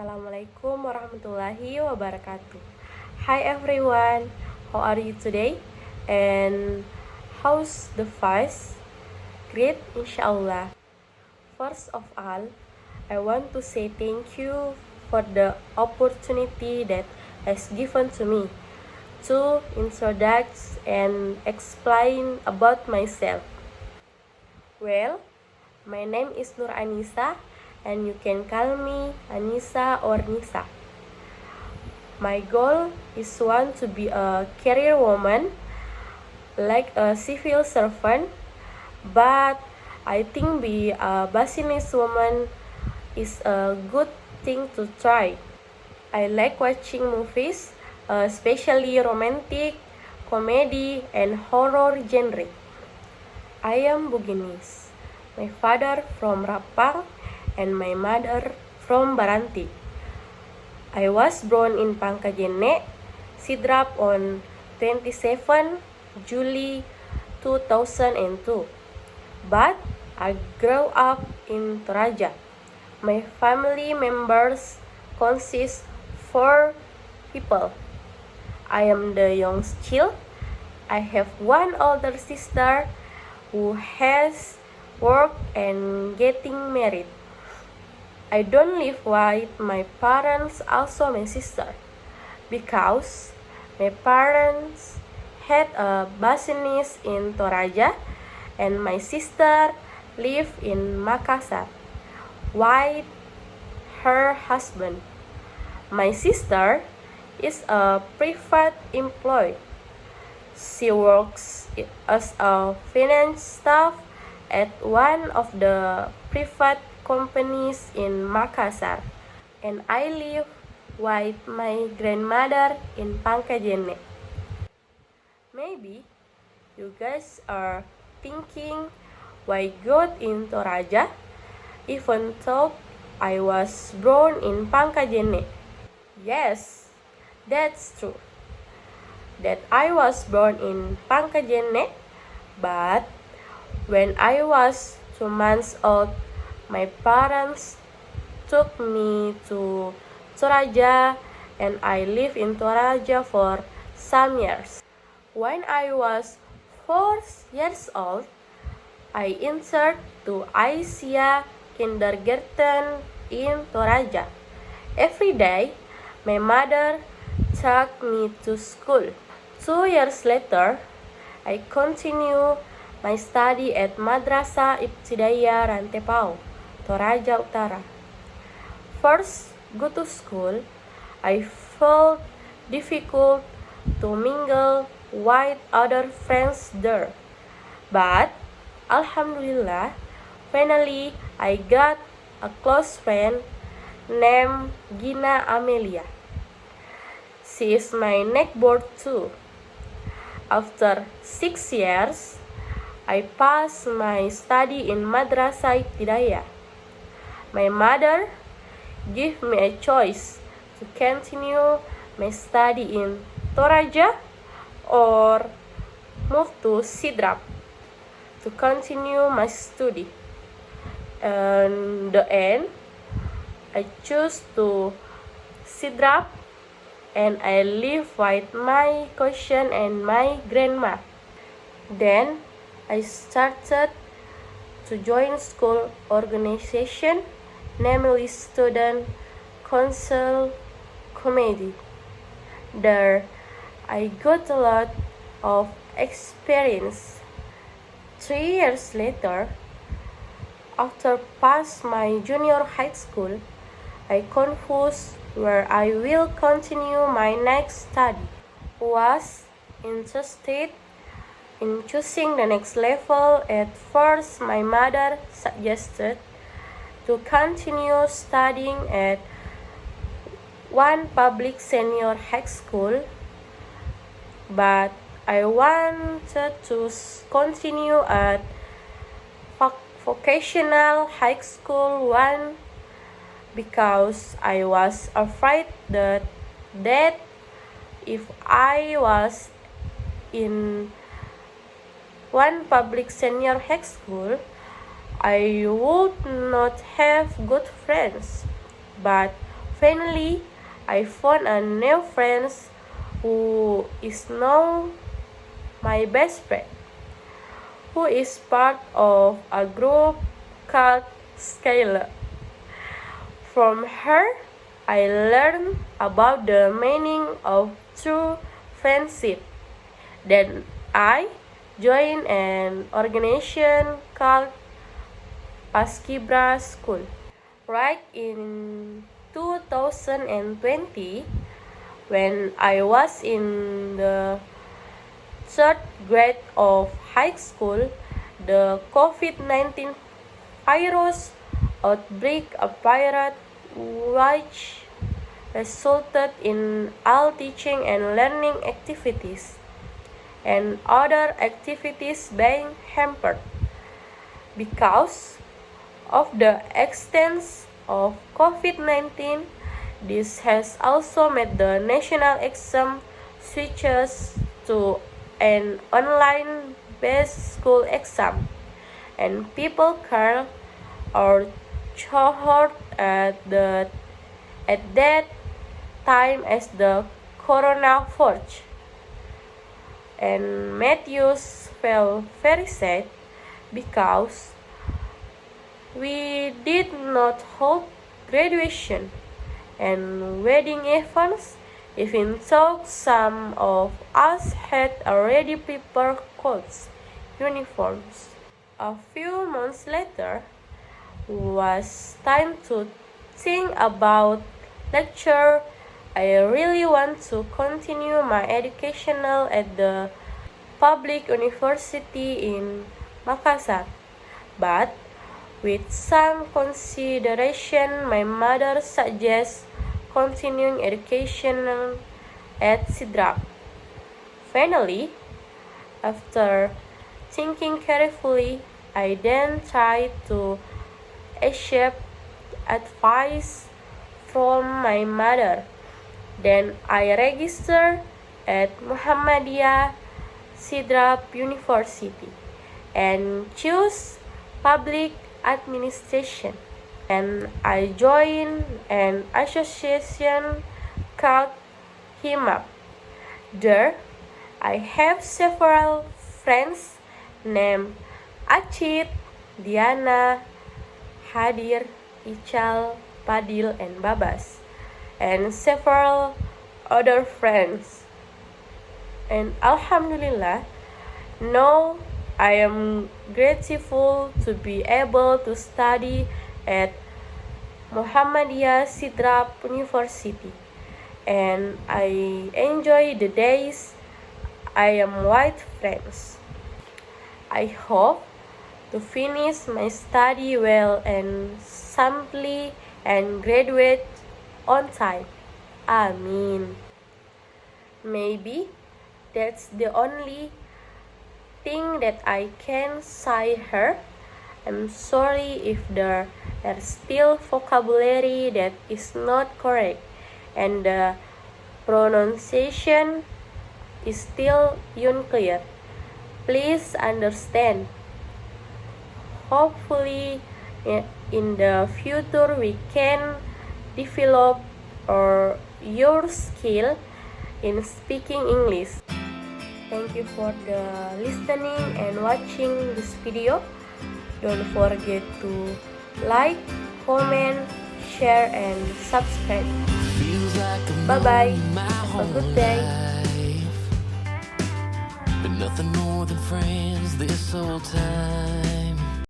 Assalamualaikum warahmatullahi wabarakatuh. Hi everyone, how are you today? And how's the voice? Great, inshallah. First of all, I want to say thank you for the opportunity that has given to me to introduce and explain about myself. Well, my name is Nur Anissa, and you can call me Anissa or Nisa. My goal is one to be a career woman, like a civil servant, but I think be a business woman is a good thing to try. I like watching movies, especially romantic, comedy, and horror genre. I am Buginis. My father from Rapang and my mother from Baranti. I was born in Pangkajene, Sidrap on 27 July 2002. But I grew up in Toraja. My family members consist 4 people. I am the youngest child. I have one older sister who has work and getting married. I don't live with my parents, also my sister, because my parents had a business in Toraja and my sister lived in Makassar with her husband. My sister is a private employee. She works as a finance staff at one of the private companies in Makassar, and I live with my grandmother in Pangkajene. Maybe you guys are thinking why God in Toraja, even though I was born in Pangkajene. Yes, that's true. That I was born in Pangkajene, but when I was 2 months old, my parents took me to Toraja and I lived in Toraja for some years. When I was 4 years old, I entered to Asia kindergarten in Toraja. Every day, my mother took me to school. 2 years later, I continue my study at Madrasah Ibtidaiyah Rantepao, Toraja Utara. First, go to school, I felt difficult to mingle with other friends there. But, Alhamdulillah, finally I got a close friend named Gina Amelia. She is my neighbor too. After 6 years, I passed my study in Madrasah Ibtidaiyah. My mother gave me a choice to continue my study in Toraja or move to Sidrap to continue my study. In the end, I chose to Sidrap and I live with my cousin and my grandma. Then I started to join school organization, namely Student Council Committee. There I got a lot of experience. 3 years later, after pass my junior high school, I confused where I will continue my next study. Was interested in choosing the next level. At first, my mother suggested to continue studying at one public senior high school, but I wanted to continue at vocational high school one because I was afraid that if I was in one public senior high school, I would not have good friends. But Finally, I found a new friend who is now my best friend, who is part of a group called Skylar. From her, I learned about the meaning of true friendship. Then I joined an organization called Paskibra School. Right in 2020, when I was in the third grade of high school, the COVID-19 virus outbreak appeared, which resulted in all teaching and learning activities and other activities being hampered. Because of the extent of COVID-19, this has also made the national exam switches to an online-based school exam, and people call or cohort at that time as the Corona Forge. And Matthews felt very sad because we did not hold graduation and wedding events, even though some of us had already prepared coats, uniforms. A few months later, was time to think about lecture. I really want to continue my educational at the public university in Makassar, but with some consideration, my mother suggests continuing education at Sidrap. Finally, after thinking carefully, I then tried to accept advice from my mother. Then I registered at Muhammadiyah Sidrap University and chose public administration. And I joined an association called HIMAP. There, I have several friends named Acit, Diana, Hadir, Ical, Padil, and Babas, and several other friends. And Alhamdulillah, now I am grateful to be able to study at Muhammadiyah Sidrap University, and I enjoy the days I am with friends. I hope to finish my study well and simply and graduate on time. Amin. Maybe that's the only thing that I can say her. I'm sorry if there are still vocabulary that is not correct and the pronunciation is still unclear. Please understand. Hopefully in the future we can develop your skill in speaking English. Thank you for the listening and watching this video. Don't forget to like, comment, share, and subscribe. Bye bye. Have a good day. Been nothing more than friends this whole time.